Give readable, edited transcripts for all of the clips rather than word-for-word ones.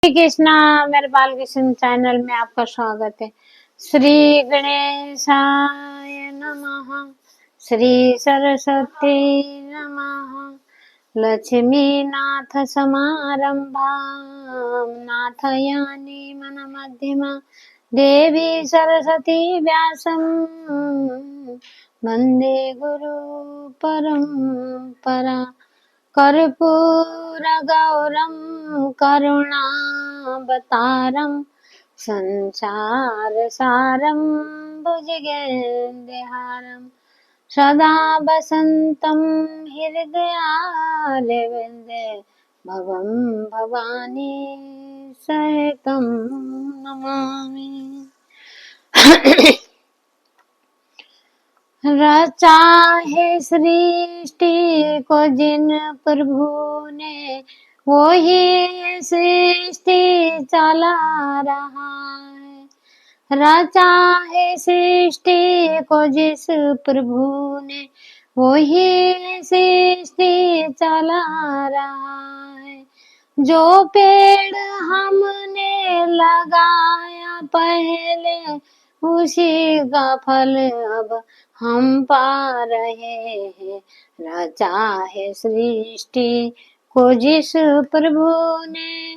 श्री कृष्णा। मेरे बाल कृष्ण चैनल में आपका स्वागत है। श्री गणेशाय नमः। श्री सरस्वती नमः। लक्ष्मी नाथ समारंभां नाथयानि मन मध्यमा देवी सरस्वती व्यासं वंदे गुरु परंपरा। कर्पूरगौरं करुणावतारं संसारसारं भुजगेन्द्रहारं सदा वसन्तं हृदयारविन्दे भवं भवानी सहितं नमामि। रचा है सृष्टि को जिन प्रभु ने, वो ही सृष्टि चला रहा है। रचा है सृष्टि को जिस प्रभु ने, वो ही सृष्टि चला रहा है। जो पेड़ हमने लगाया पहले, उसी का फल अब हम पा रहे हैं। रचा है सृष्टि को जिस प्रभु ने,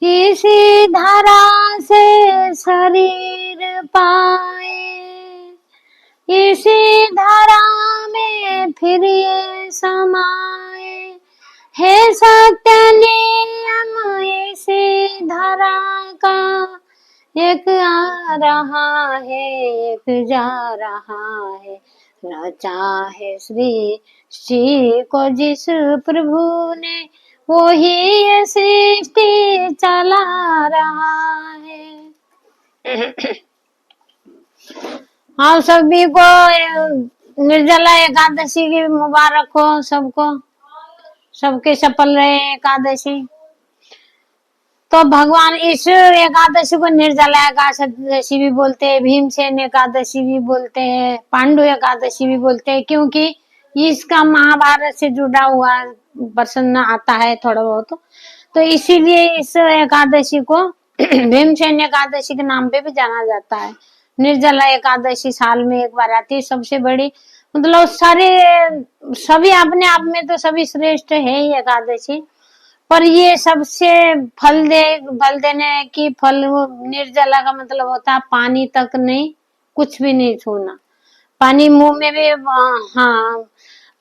इसी धरा से शरीर पाए, इसी धरा में फिर ये समाए। है सत्य नियम इसी धरा का, एक आ रहा है एक जा रहा है। रचा है सृष्टि को जिस प्रभु ने, वो ही ये सृष्टि चला रहा है। आप सभी को निर्जला एकादशी की मुबारक हो। सबको सबके सफल रहे एकादशी। तो भगवान इस एकादशी को निर्जला एकादशी भी बोलते हैं, भीमसेन एकादशी भी बोलते हैं, पांडु एकादशी भी बोलते हैं, क्योंकि इसका महाभारत से जुड़ा हुआ प्रसंग आता है थोड़ा बहुत। तो इसीलिए इस एकादशी को भीमसेन एकादशी के नाम पे भी जाना जाता है। निर्जला एकादशी साल में एक बार आती है, सबसे बड़ी, मतलब सभी अपने आप में तो सभी श्रेष्ठ है ही एकादशी, पर ये सबसे फल देने की फल। निर्जला का मतलब होता है पानी तक नहीं, कुछ भी नहीं छूना। पानी मुंह में भी, हाँ,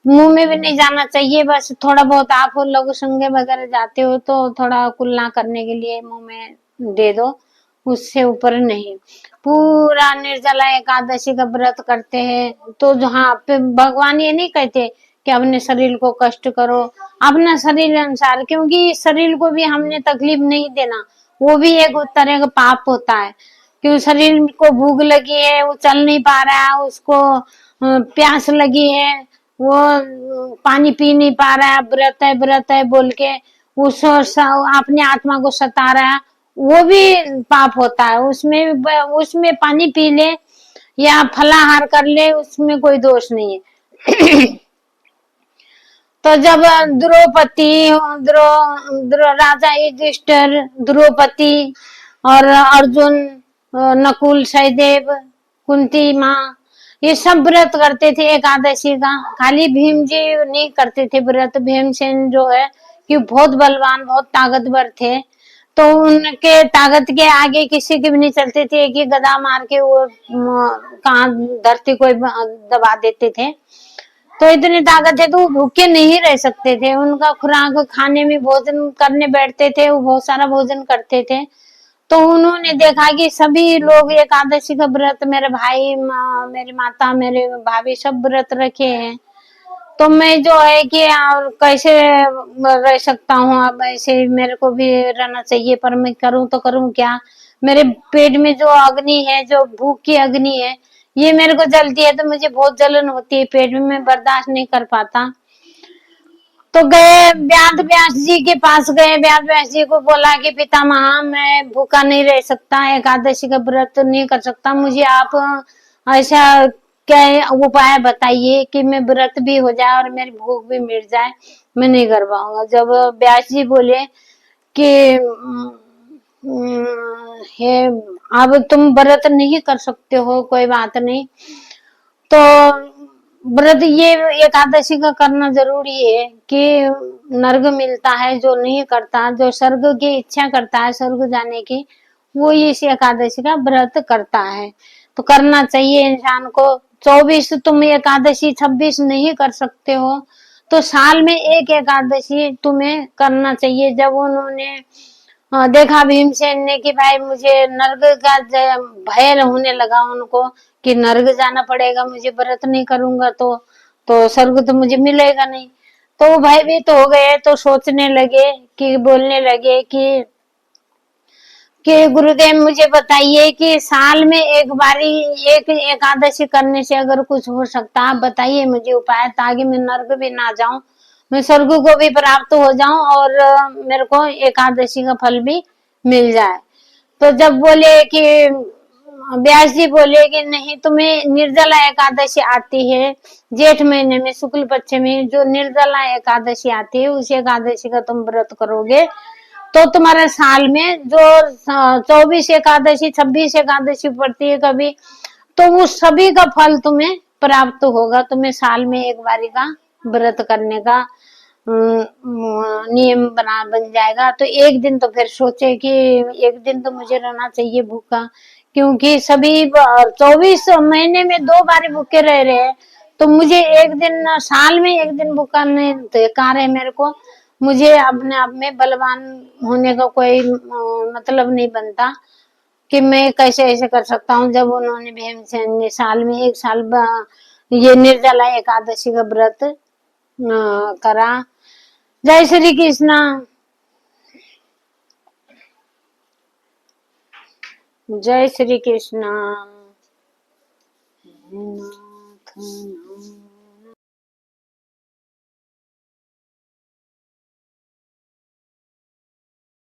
मुंह में भी नहीं जाना चाहिए। बस थोड़ा बहुत आप लघु संज्ञा वगैरह जाते हो तो थोड़ा कुल्ला करने के लिए मुंह में दे दो, उससे ऊपर नहीं। पूरा निर्जला एकादशी का व्रत करते हैं तो जहाँ पे भगवान ये नहीं कहते कि अपने शरीर को कष्ट करो, अपना शरीर अनुसार, क्योंकि शरीर को भी हमने तकलीफ नहीं देना, वो भी एक तरह का पाप होता है। क्यों शरीर को भूख लगी है, वो चल नहीं पा रहा है, उसको प्यास लगी है, वो पानी पी नहीं पा रहा है, व्रत है बोल के उस अपने आत्मा को सता रहा है, वो भी पाप होता है। उसमें पानी पी ले या फलाहार कर ले, उसमें कोई दोष नहीं है। तो जब द्रौपदी राजा युधिष्ठिर, द्रौपदी और अर्जुन, नकुल, सहदेव, कुंती माँ, ये सब व्रत करते थे एकादशी का। खाली भीम जी नहीं करते थे व्रत। भीमसेन जो है कि बहुत बलवान, बहुत ताकतवर थे, तो उनके ताकत के आगे किसी के भी नहीं चलते थे कि गदा मार के वो कहाँ धरती को दबा देते थे। तो इतनी ताकत है तो वो भूखे नहीं रह सकते थे। उनका खुराक खाने में, भोजन करने बैठते थे, वो बहुत सारा भोजन करते थे। तो उन्होंने देखा कि सभी लोग एकादशी का व्रत, मेरे भाई, मेरी माता, मेरे भाभी सब व्रत रखे हैं, तो मैं जो है कि कैसे रह सकता हूँ। अब ऐसे मेरे को भी रहना चाहिए, पर मैं करूँ तो करूँ क्या। मेरे पेट में जो अग्नि है, जो भूख की अग्नि है, ये मेरे को जलती है, तो मुझे बहुत जलन होती है पेट में, मैं बर्दाश्त नहीं कर पाता। तो गए व्यास व्यास जी के पास गए। व्यास व्यास जी को बोला कि पितामह, मैं भूखा नहीं रह सकता, एकादशी का व्रत नहीं कर सकता, मुझे आप ऐसा क्या उपाय बताइए कि मैं व्रत भी हो जाए और मेरी भूख भी मिट जाए। मैं नहीं कर पाऊंगा। जब व्यास जी बोले कि हे अब तुम व्रत नहीं कर सकते हो, कोई बात नहीं, तो व्रत ये एकादशी का करना जरूरी है कि नर्क मिलता है। जो नहीं करता, जो स्वर्ग की इच्छा करता है, स्वर्ग जाने की, वो इस एकादशी का व्रत करता है। तो करना चाहिए इंसान को। 24 तुम एकादशी 26 नहीं कर सकते हो तो साल में एक एकादशी तुम्हें करना चाहिए। जब उन्होंने देखा भीमसेन ने कि भाई मुझे नर्क का भय होने लगा उनको कि नर्क जाना पड़ेगा, मुझे व्रत नहीं करूंगा तो स्वर्ग तो मुझे मिलेगा नहीं, तो वो भयभीत हो गए। तो सोचने लगे कि बोलने लगे कि गुरुदेव मुझे बताइए कि साल में एक बारी एक एकादशी करने से अगर कुछ हो सकता है, बताइए मुझे उपाय, ताकि मैं नर्क भी ना जाऊं, मैं स्वर्ग को भी प्राप्त हो जाऊं और मेरे को एकादशी का फल भी मिल जाए। तो जब बोले कि व्यास जी बोले कि नहीं, तुम्हें निर्जला एकादशी आती है जेठ महीने में शुक्ल पक्ष में, जो निर्जला एकादशी आती है उस एकादशी का तुम व्रत करोगे तो तुम्हारे साल में जो 24 एकादशी 26 एकादशी पड़ती है कभी, तो वो सभी का फल तुम्हें प्राप्त होगा। तुम्हें साल में एक बारी का व्रत करने का नियम बन जाएगा। तो एक दिन तो फिर सोचे कि एक दिन तो मुझे रहना चाहिए भूखा, क्योंकि सभी 24 महीने में 2 बार भूखे रह रहे हैं, तो मुझे एक दिन साल में एक दिन भूखा नहीं बेकार है मेरे को। मुझे अपने आप में बलवान होने का कोई मतलब नहीं बनता कि मैं कैसे ऐसे कर सकता हूँ। जब उन्होंने भीमसेन ने साल में एक साल ये निर्जला एकादशी का व्रत करा। जय श्री कृष्णा। जय श्री कृष्णा।